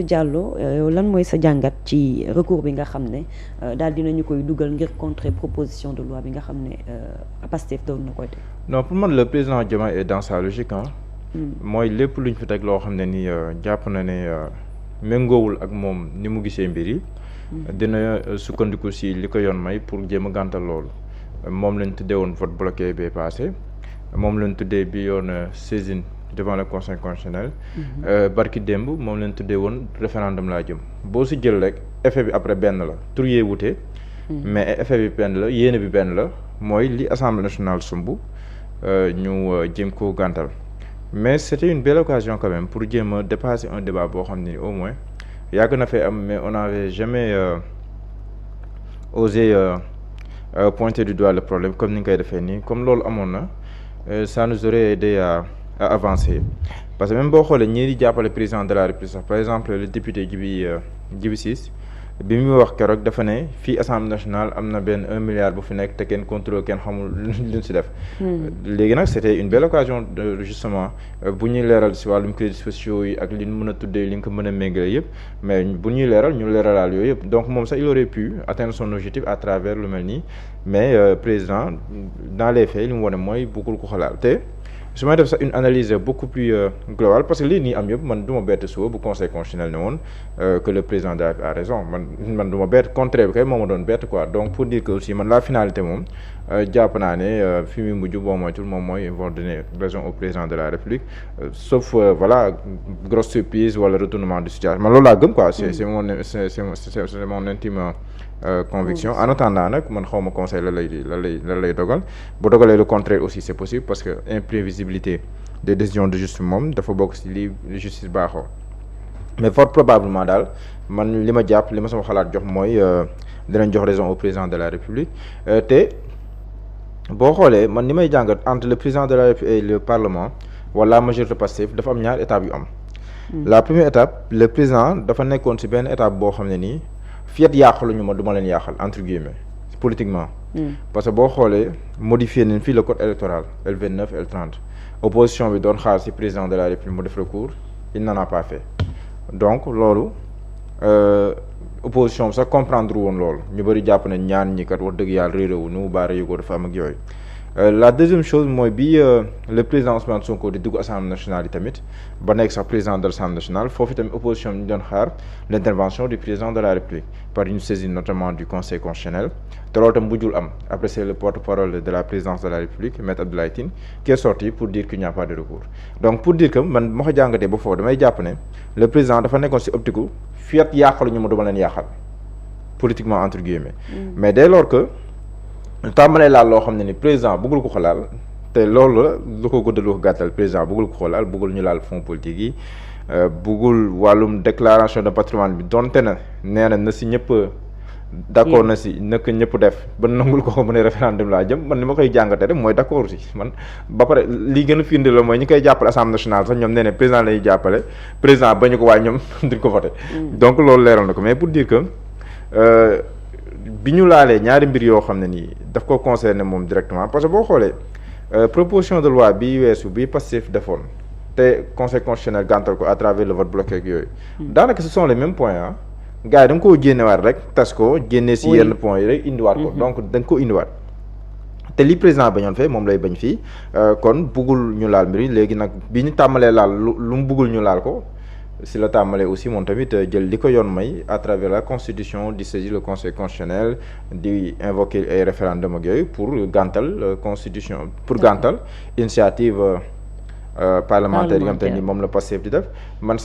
Diallo lan mooy sa jàngat ci recours bi nga xam ne daal dinañu koy dugal ngir contrer proposition de loi bi nga xam ne Pastef doon na koy teg. non pour man le président Diomaye est dans sa logique mooy lépp luñ fi teg loo xam ne ni jàpp na ne méngoowul ak moom ni mu gisee mbir yi. dina sukkandiku si li ko yoon may pour jéem a gàntal loolu. moom lañ tuddee woon vote bloqué bee passé moom lañ tuddee bi yoon saisine devant le conseil constitutionnel. barki démb moom lañ tuddee woon référendum laa jëm boo si jël rek effet bi après benn la tur yee wute. mais effet bi benn la yéene bi benn la mooy li assemblée nationale sumb ñu jéem koo gàntal. mais c'était une belle occasion quand même pour jéem a dépasser un débat boo xam ne au moins yàgg na fee am mais on n'avait jamais osé pointer du doigt le problème comme ni nga koy defee nii comme loolu amoon na ça nous aurait aidé à avancer parce que même boo xoolee ñii di jàppale président de la République sax par exemple le député Djibi Ciss bi muy wax keroog dafa ne fii assemblée nationale am na benn 1 milliard bu fi nekk te kenn contrôle kenn xamul luñ si def. léegi nag c'était une belle occasion de justement bu ñuy leeral si wàllum crédits sociaux yi ak li ñu mën a tuddee li nga ko mën a méngale yëpp mais bu ñuy leeral ñu leeralaal yooyu yëpp donc moom sax il aurait pu atteindre son objectif à travers lu mel nii mais président dans les faits li mu wane mooy bëggul ko xalaat te. su may def sax une analyse beaucoup plus globale parce que lii nii am yëpp man du ma bett suba bu conseil constitutionnel ne woon que le président de la République a raison man du ma bett contraire bi kay moo ma doon bett quoi donc pour dire que aussi man la finalité moom jàpp naa ne fi muy mujj boo moytul moom mooy ils vont donner raison au président de la République sauf voilà grosse surprise wala retournement de situation man loolu laa gëm quoi c'est mon intime conviction en attendant nag man xaw ma conseil la lay dogal bu dogalee le contraire aussi c'est possible parce que imprévisibilité des décisions de justice moom dafa bokk ci li justice baaxoo mais fort probablement daal man li ma jàpp li ma sama xalaat jox mooy dinañ jox raison au président de la République te boo xoolee man ni may jàngat entre le président de la République et le parlement wala la majorité Pastef dafa am ñaar étapes yu am la première étape le président dafa nekkoon ci benn étape boo xam ne nii fiet yàqaluñu ma du ma leen yàqal entre guillemets politiquement parce que boo xoolee modifié nañ fii le code électoral L29 L30 opposition bi doon xaar ci président de la République mu def recours il n'en a pas fait donc loolu opposition bi sax comprendre woon loolu ñu bëri jàpp nañ ñaan ñi kat wax dëgg yàlla réeréwu nu baara yëgoo dafa am ak yooyu la deuxième chose mooy bi le président Ousmane Sonko di dugg assemblée nationale yi tamit ba nekk sax président de l'assemblée nationale foofu tamit opposition bi ñu doon xaar l'intervention du président de la République par une saisine notamment du conseil constitutionnel te loolu tam mujjul am après c'est le porte-parole de la présidence de la République maître Abdoulaye Tine qui est sorti pour dire qu'il n'y a pas de recours donc pour dire que man ma ko jàngatee ba foofu damay jàpp ne le président dafa nekkoon ci optique fiat yàqalu ñu ma duma leen yàqal politiquement entre guillemets mais dès lors que tàmbalee laal loo xam ne ni président bëggul ko xalaal te loolu la lu ko guddal lu ko gàttal président bëggul ko xalaal bëggul ñu laal fonds politique yi bëggul wàllum déclaration de patrimoine bi donte na nee na si ñëpp d'accord na si naka ñëpp def ba nangul ko mu ne référendum laa jëm man ni ma koy jàngate rek mooy d'accord si man ba pare lii gën a firnde la mooy ñi koy jàppale assemblée nationale sax ñoom nee ne président lañuy jàppale président bañu ko waaye ñoom duñ ko voté donc loolu leeral na ko mais pour dire que bi ñu laalee ñaari mbir yoo xam ne nii daf ko concerné moom directement parce que boo xoolee proposition de loi bi weesu bi Pastef defoon te conseil constitutionnel gàntal ko à travers le vote bloqué ak yooyu daanaka ce sont les mêmes points ah gars yi da nga koo génnewaat rek tas ko génnee si yenn points yi rek indiwaat ko donc da nga ko indiwaat te li président bañoon fee moom lay bañ fii kon buggul ñu laal mbir yi léegi nag bi ñu tàmmalee laal lu mu buggul ñu laal ko si la tàmbalee aussi moom tamit jël li ko yoon may à travers la constitution di saisir le conseil constitutionnel di invoquer ay référendum ak yooyu pour gàntal constitution pour gàntal initiative parlementaire yi nga xam te ni moom la Pastef di def man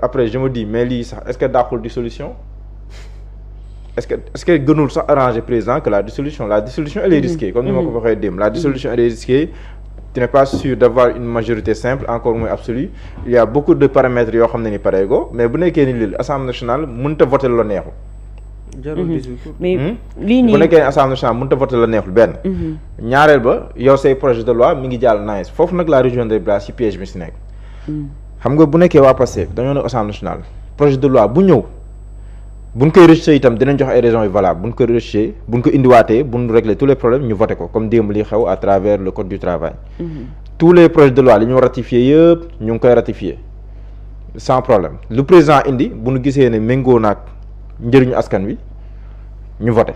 après je me dis mais lii sax est-ce que dàqul dissolution est-ce que gënul sax arranger président que la dissolution elle est risquée comme ni ma ko waxee démb la dissolution elle est risquée tu n'es pas sûr d'avoir une majorité simple encore moins absolue il y a beaucoup de paramètres yoo xam ne ni pareego mais bu nekkee ni lii assemblée nationale mënut a voter la neexul. mais lii nii bu nekkee ni assemblée nationale mënut a voter la neexul benn. ñaareel ba yow say projet de loi mi ngi jàll nice foofu nag la région des Bras ci piège bi si nekk. xam nga bu nekkee waa Pastef dañoo ne assemblée nationale projet de loi bu ñëw. buñ koy rejeté itam dinañ jox ay raisons yu valable buñ ko rejeté buñ ko indiwaatee buñ régler tous les problèmes ñu voté ko comme démb li xew à travers le code du travail tous les projets de loi li ñu ratifié yëpp ñu ngi koy ratifié sans problème lu président indi bu nu gisee ne méngoo naag njëriñu askan wi ñu voté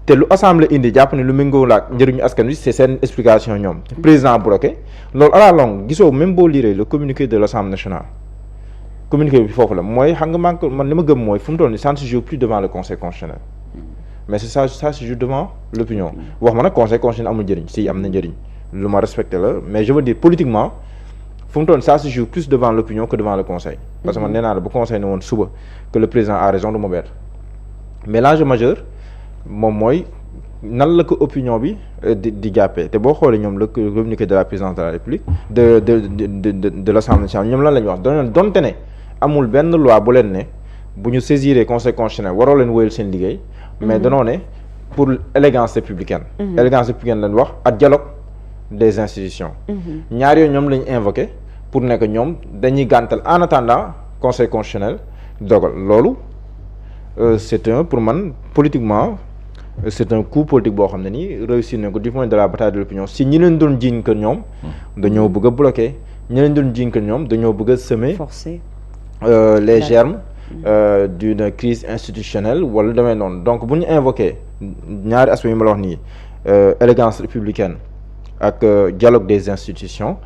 te lu assemblée indi jàpp ne lu méngoo naag njëriñu askan wi c'est seen explication ñoom président bloqué loolu à la longue gisoo même boo lire le communiqué de l'Assemblée nationale communiqué bi foofu la mooy xam nga man li ma gëm mooy fu mu toll nii ça ne se joue plus devant le conseil constitutionnel mais c'est ça se joue devant l'opinion wax ma nag conseil constitutionnel amul njëriñ si am na njëriñ lu ma respecté la mais je veux dire politiquement fu mu toll ça se joue plus devant l'opinion que devant le conseil parce que man nee naa la bu conseil ne woon suba que le président a raison du ma bett mais l'enjeu majeur moom mooy nan la ko opinion bi di jàppee te boo xoolee ñoom le communiqué de la présidence de la République de l'Assemblée nationale ñoom lan la ñu wax donte ne amul benn loi bu leen ne bu ñu saisiree conseil constitutionnel waroo leen wéyal seen liggéey mais danoo ne pour élégance républicaine élégance républicaine lañ wax ak dialogue des institutions ñaar yooyu ñoom lañ invoqué pour nekk ñoom dañuy gàntal en attendant conseil constitutionnel dogal loolu c'est un pour man politiquement c'est un coup politique boo xam ne nii réussir nañ ko du point de la bataille de l'opinion si ñi leen doon jiiñ que ñoom dañoo bëgg a bloquer ñi leen doon jiiñ que ñoom dañoo bëgg a semer forcer les germes d'une crise institutionnelle wala demee noonu donc bu ñu invoqué ñaari aspects yi ma la wax nii élégance républicaine ak dialogue des institutions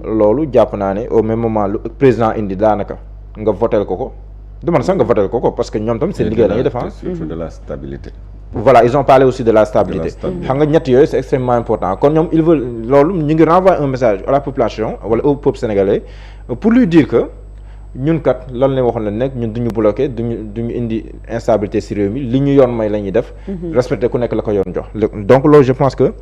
loolu jàpp naa ne au même moment lu président indi daanaka nga votel ko demande sax nga votel ko parce que ñoom tam seen liggéey la ñuy défendre surtout de la stabilité voilà ils ont parlé aussi de la stabilité xam nga ñett yooyu c'est extrêmement important kon ñoom ils veulent loolu ñu ngi renvoyer un message à la population wala au peuple sénégalais pour lui dire que ñun kat lan lañ waxoon la nekk ñun duñu bloqué duñu indi instabilité ci réew mi li ñu yoon may la ñuy def respecter ku nekk la ko yoon jox donc loolu je pense que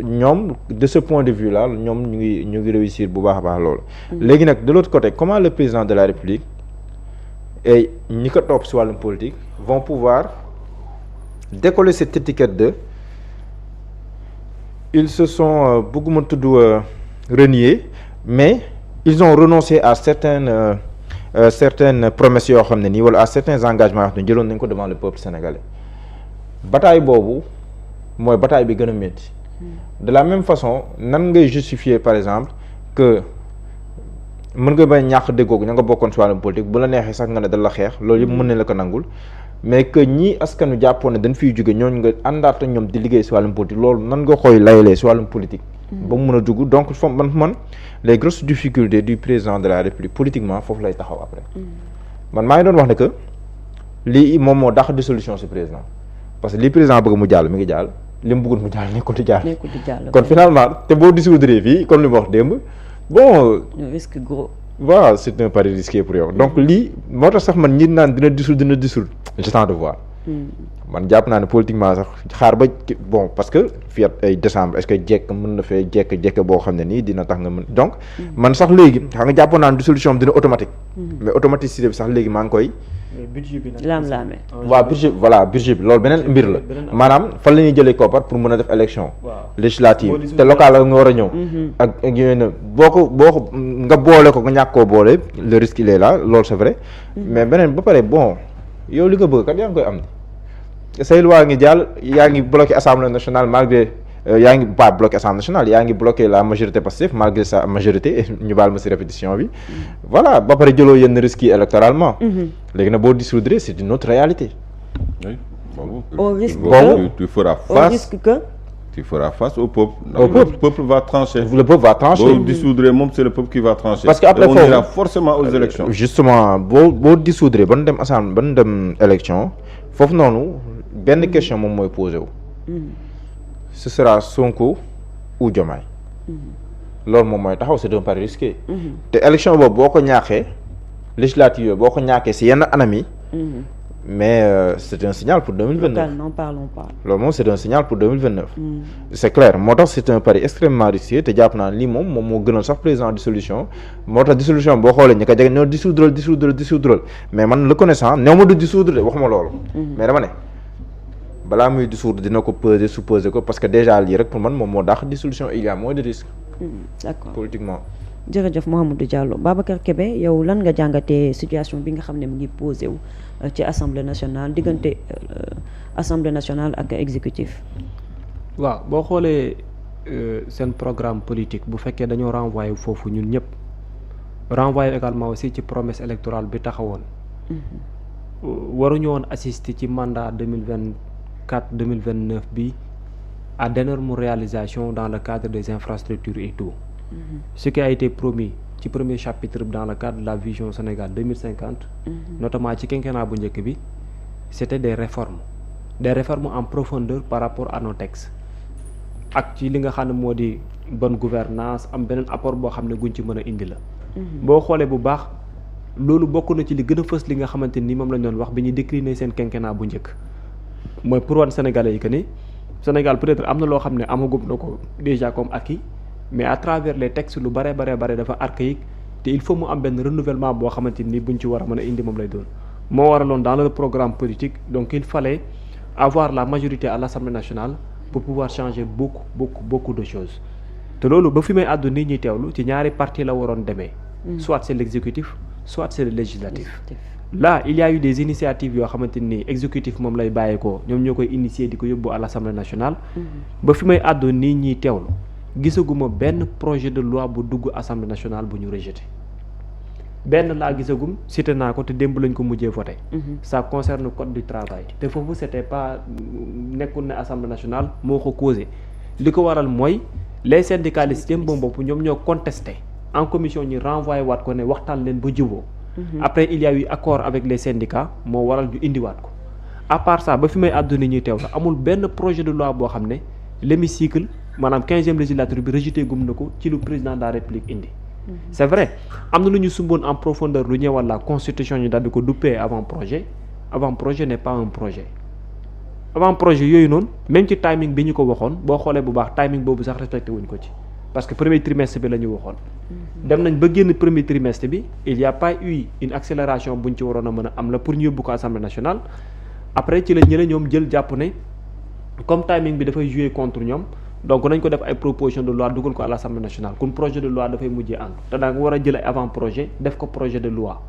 ñoom de ce point de vue là ñoom ñu ngi réussir bu baax a baax loolu léegi nag de l'autre côté comment le président de la République et ñi ko topp ci wàllum politique vont pouvoir décoller cette étiquette de ils se sont bëgguma tudd renier mais ils ont renoncé à certaines promesses yoo xam ne nii wala à certains engagements yoo xam ne jëloon nañ ko devant le peuple sénégalais bataille boobu mooy bataille bi gën a métti de la même façon nan ngay justifier par exemple que mën nga bañ ñàkk déggoogu ña nga bokkoon ci wàllum politique bu la neexee sax nga ne dal la xeex loolu yëpp mën nañ la ko nangul mais que ñii askanu jàppoon ne dañ fiy jóge ñooñu nga àndaat ak ñoom di liggéey ci wàllum politique loolu nan nga koy layalee ci wàllum politique ba mu mën a dugg donc man les grosses difficultés du président de la République politiquement foofu lay taxaw après man maa ngi doon wax ne que lii moom moo dàq dissolution ci président parce que lii président bëgg mu jàll mi ngi jàll li mu bëggul mu jàll nekkul di jàll kon finalement te boo dissoudre fii comme li ma wax démb bon risque gros voilà c'est un pari risqué pour yow donc lii moo tax sax man ñi naan dina dissoudre j'attends de voir man jàpp naa ne politiquement sax xaar ba bon parce que fii ay décembre est-ce que jekk mën na fee jekk boo xam ne nii dina tax nga mën donc man sax léegi xam nga jàppoon naa ne dissolution am dina automatique mais automaticité bi sax léegi maa ngi koy budget bi nag laam-laame waaw budget bi loolu beneen mbir la maanaam fan la ñuy jëlee koppar pour mën a def élection législative te local la nga war a ñëw ak yooyu na boo ko nga boole ko nga ñàkk koo boole le risque il est là loolu c'est vrai mais beneen ba pare bon yow li nga bëgg kat yaa ngi koy am ni say loi ngi jàll yaa ngi bloqué assemblée nationale malgré yaa ngi pas bloqué assemblée nationale yaa ngi bloqué la majorité Pastef malgré sa majorité ñu baal ma ci répétition bi voilà ba pare jëloo yenn risques yi électoralement léegi nag boo dissoudre c'est une autre réalité au risque tu feras face au peuple. Le peuple va trancher. Le peuple va trancher. Boo dissoudre moom c'est le peuple qui va trancher. Parce que après on ira forcément aux élections. Justement boo dissoudre ba nu dem assemblée ba nu dem élection foofu noonu benn question moom mooy posé wu. Ce sera Sonko ou Diomaye. loolu moom mooy taxaw c'est un pari risqué. te élection boobu boo ko ñaaxee législative boo ko ñaaxee si yenn anam yi. mais c'est un signal pour 2029. N'en parlons pas. loolu moom c'est un signal pour 2029. c'est clair moo tax c'est un pari extrêmement risqué te jàpp naa lii moom moo gënal sax président dissolution moo tax dissolution boo xoolee ñi ko jege ñoo dissoudre mais man le connaissant néew ma du dissoudre de waxuma loolu. mais dama ne balaa muy dissoudre dina ko peser supposer ko parce que déjà lii rek pour man moom moo dàq dissolution il y a moins de risques. d'accord politiquement. jërëjëf Mouhamadou Diallo Babacar Kébé yow lan nga jàngatee situation bi nga xam ne mu ngi posé wu ci assemblée nationale diggante assemblée nationale ak exécutif. waaw boo xoolee seen programme politique bu fekkee dañoo renvoyé foofu ñun ñëpp renvoyer également aussi ci promesse électorale bi taxawoon. waruñu woon assister ci mandat 2024-2029 bi à d'énormes réalisations dans le cadre des infrastructures et tout. Ce qui a été promis ci premier chapitre dans le cadre de la vision Sénégal 2050. Notamment ci quinquennat bu njëkk bi c'était des réformes en profondeur par rapport à nos textes ak ci li nga xam ne moo di bonne gouvernance am beneen apport boo xam ne guñ ci mën a indi la. boo xoolee bu baax loolu bokk na ci li gën a fës li nga xamante ni moom lañ doon wax bi ñuy décliner seen quinquennat bu njëkk mooy pour wan Sénégalais yi que ni Sénégal peut-être am na loo xam ne amagum na ko déjà comme acquis mais à travers les textes lu bare dafa archaïque te il faut mu am benn renouvellement boo xamante ni buñ ci war a mën a indi moom lay doon. moo waraloon dans le programme politique donc il fallait avoir la majorité à l'Assemblée nationale pour pouvoir changer beaucoup de choses te loolu ba fi may àddu nit ñi teewlu ci ñaari parti la waroon demee. soit c'est l'exécutif soit c'est le législatif. Là il y a eu des initiatives yoo xamante ni exécutif moom lay bàyyeekoo ñoom ñoo koy initier di ko yóbbu à l'Assemblée nationale. ba fi may àddu nit ñi teewlu gisaguma benn projet de loi bu dugg Assemblée nationale bu ñu rejeté. benn laa gisagum cité naa ko te démb lañ ko mujjee voté. Ça concerne le code du travail te foofu c'était pas nekkul ne Assemblée nationale moo ko causé li ko waral mooy les syndicalistes yëm ba bopp ñoom ñoo contesté en commission ñu renvoyé waat ko ne waxtaan leen ba juboo après il y a eu accord avec les syndicats moo waral ñu indiwaat ko à part ça ba fi may àdduna ñuy teew la amul benn projet de loi boo xam ne l'hémicycle maanaam 15e législature bi rejeté gum na ko ci lu président de la République indi. C'est vrai am na lu ñu sumboon en profondeur lu ñëwal la constitution ñu daal di ko duppee avant projet n'est pas un projet avant projet yooyu noonu même ci timing bi ñu ko waxoon boo xoolee bu baax timing boobu sax respecté wuñ ko ci parce que premier trimestre bi la ñu waxoon dem nañ ba génn premier trimestre bi il y a pas eu une accélération buñ ci waroon a mën a am la pour ñu yóbbu ko Assemblée nationale après ci la ñële ñoom jël jàpp ne comme timing bi dafay jouer contre ñoom donc nañ ko def ay proposition de loi dugal ko à l'Assemblée nationale kon projet de loi dafay mujjee ànd te daa nga war a jël ay avant projet def ko projet de loi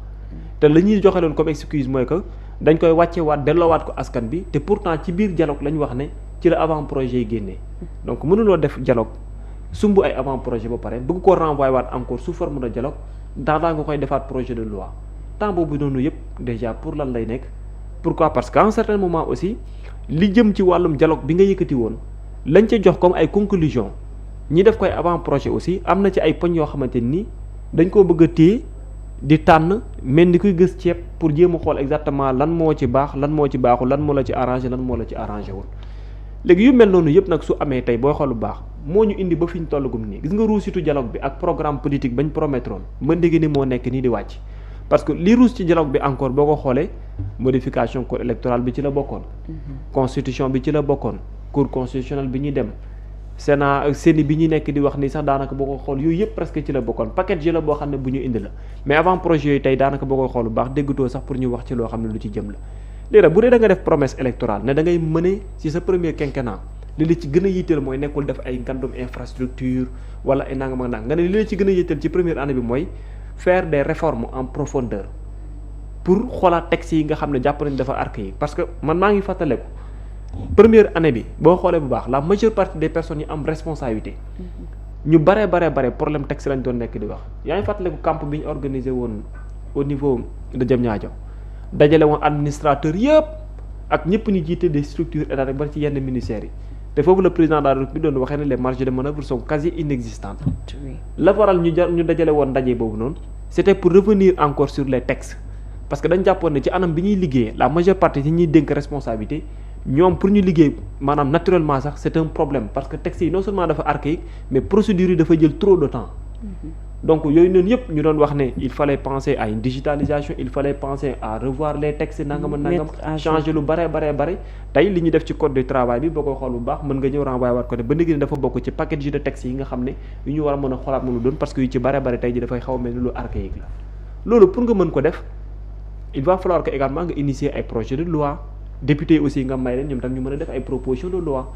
te la ñuy joxe loon comme excuse mooy que dañ koy wàcce waat delloowaat ko askan bi te pourtant ci biir dialogue la ñu wax ne ci la avant projet yi génnee donc mënuloo def dialogue sumb ay avant projet ba pare bëgg koo renvoyer waat encore sous forme de dialogue daa nga koy defaat projet de loi temps boobu noonu yëpp déjà pour lan lay nekk pourquoi parce qu'à un certain moment aussi li jëm ci wàllum dialogue bi nga yëkkati woon lañ ca jox comme ay conclusion ñi def koy avant projet aussi am na ci ay poñ yoo xamante ni dañ koo bëgg a téye di tànn mel ni kuy gës ceeb pour jéem a xool exactement lan moo ci baax lan moo ci baaxul lan moo la ci arrangé lan moo la ci arrangé wul léegi yu mel noonu yëpp nag su amee tey booy xool bu baax moo ñu indi ba fi ñu tollagum nii gis nga ruusitu dialogue bi ak programme politique bañ promettroon mën dégg ni moo nekk nii di wàcc parce que li ruus ci dialogue bi encore boo ko xoolee modification code électoral bi ci la bokkoon constitution bi ci la bokkoon cour constitutionnelle bi ñuy dem Sénat CENI bi ñu nekk di wax ni sax daanaka boo ko xool yooyu yëpp presque ci la bokkoon package la boo xam ne bu ñu indi la mais avant projet yooyu tey daanaka boo koy xool bu baax déggatoo sax pour ñu wax ci loo xam ne lu ci jëm la léegi bu dee da nga def promesse électorale ne da ngay mëne ci sa premier quinquennat li la ci gën a yitteel mooy nekkul def ay ngandum infrastructure wala ay nangam ak nangam nga ne li la ci gën a yitteel ci première année bi mooy faire des réformes en profondeur pour xoolaat textes yi nga xam ne jàpp nañ dafa archaïque parce que man maa ngi fàttaleku première année bi boo xoolee bu baax la majeure partie des personnes yi am responsabilité ñu bare problème texte lañ doon nekk di wax yaa ngi fàttaliku camp bi ñu organisé woon au niveau de Diamniadio dajale woon administrateur yëpp ak ñëpp ñu jiite des structures étatiques ba ci yenn ministères yi te foofu le président de la République doon waxee ne les marges de manœuvre sont quasi inexistantes la waral ñu dajale woon ndaje boobu noonu c'était pour revenir encore sur les textes parce que dañ jàppoon ne ci anam bi ñuy liggéeyee la majeure partie ci ñuy dénk responsabilité ñoom pour ñu liggéey maanaam naturellement sax c'est un problème parce que textes yi non seulement dafa archaïque mais procédures yi dafa jël trop de temps donc yooyu noonu yëpp ñu doon wax ne il fallait penser à une digitalisation il fallait penser à revoir les textes nangam changer lu bare tey li ñu def ci code du travail bi boo koy xool bu baax mën nga ñëw renvoyer waat ko ne ba léegi ne dafa bokk ci package de textes yi nga xam ne yu ñu war a mën a xoolaat mënu doon parce que yu ci bare tey ji dafay xaw a mel ni lu archaïque la loolu pour nga mën ko def il va falloir que également nga initier ay projet de loi député aussi nga may leen ñoom tam ñu mën a def ay proposition de loi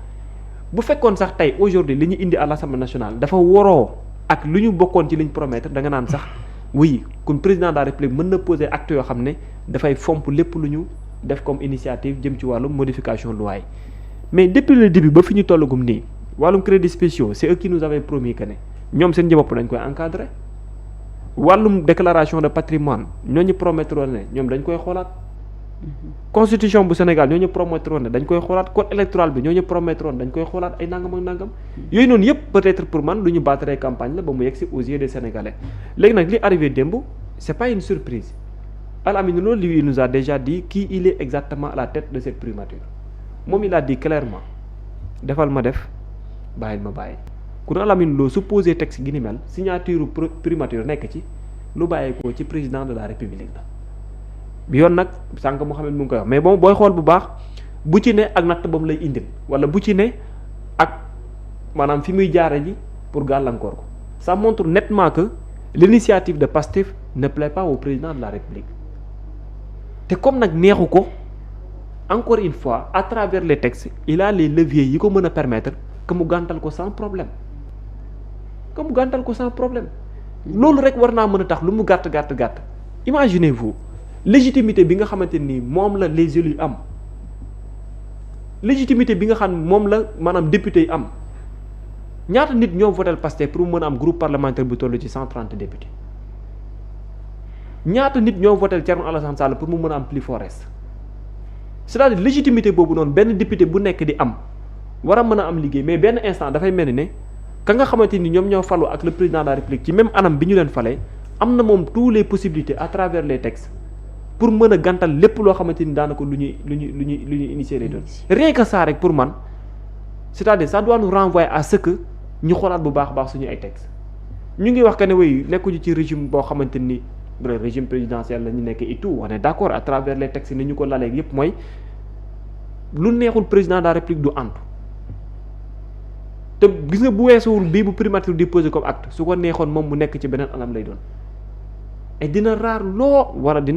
bu fekkoon sax tey aujourd'hui li ñu indi à l'Assemblée nationale dafa waroo ak lu ñu bokkoon ci liñ promettre da nga naan sax oui kon président de la République mën na poser acte yoo xam ne dafay fomp lépp lu ñu def comme initiative jëm ci wàllum modification loi yi mais depuis le début ba fi ñu tollagum nii wàllum crédits spéciaux c'est eux qui nous avaient promis que ne ñoom seen jëbopp dañ koy encadrer wàllum déclaration de patrimoine ñooñu promettre ne ñoom dañ koy xoolaat. Constitution bu Sénégal ñooñu promettre ne dañ koy xoolaat code électoral bi ñooñu promettre dañ koy xoolaat ay nangam ak nangam. yooyu noonu yëpp peut-être pour man lu ñu battre campagne la ba mu yegg si aux yeux des Sénégalais léegi nag li arrivé démb c'est pas une surprise Al Amine Lo lui il nous a déjà dit qui il est exactement à la tête de cette primature moom il a dit clairement defal ma def bàyyil ma bàyyi ku ne Al Amine Lo su posé texte gi ni mel signature primature nekk ci lu bàyyeekoo ci président de la République la bi yoon nag sànq Mouhamed mu ngi koy wax mais bon booy xool bu baax bu ci ne ak natt ba mu lay indil wala bu ci ne ak maanaam fi muy jaare ji pour gàllankoor ko ça montre nettement que l'initiative de Pastef ne plaît pas au président de la République te comme nag neexu ko encore une fois à travers les textes il a les leviers yi ko mën a permettre que mu gàntal ko sans problème loolu rek war naa mën a tax lu mu gàtt imaginez-vous légitimité bi nga xamante ni moom la les élus am légitimité bi nga xam moom la maanaam député yi am ñaata nit ñoo voté Pastef pour mu mën a am groupe parlementaire bu toll ci 130 députés ñaata nit ñoo voté Thierno Alassane Sall pour mu mën a am plus fort reste c'est-à-dire légitimité boobu noonu benn député bu nekk di am war a mën a am liggéey mais benn instant dafay mel ni ne ka nga xamante ni ñoom ñoo falu ak le président de la République ci même anam bi ñu leen falee am na moom tous les possibilités à travers les textes pour mën a gàntal lépp loo xamante ni daanaka lu ñuy initier lay doon rien que ça rek pour man c'est-à-dire ça doit nous renvoyer à ce que ñu xoolaat bu baax baax suñu ay textes ñu ngi wax que ne way nekkuñu ci régime boo xamante ni régime présidentiel la ñu nekk et tout on est d'accord à travers les textes ni ñu ko lalee yépp mooy lu neexul président de la République du antu te gis nga bu weesuwul bii bu primature di poser comme acte su ko neexoon moom mu nekk ci beneen anam lay doon et dina raar loo wala dina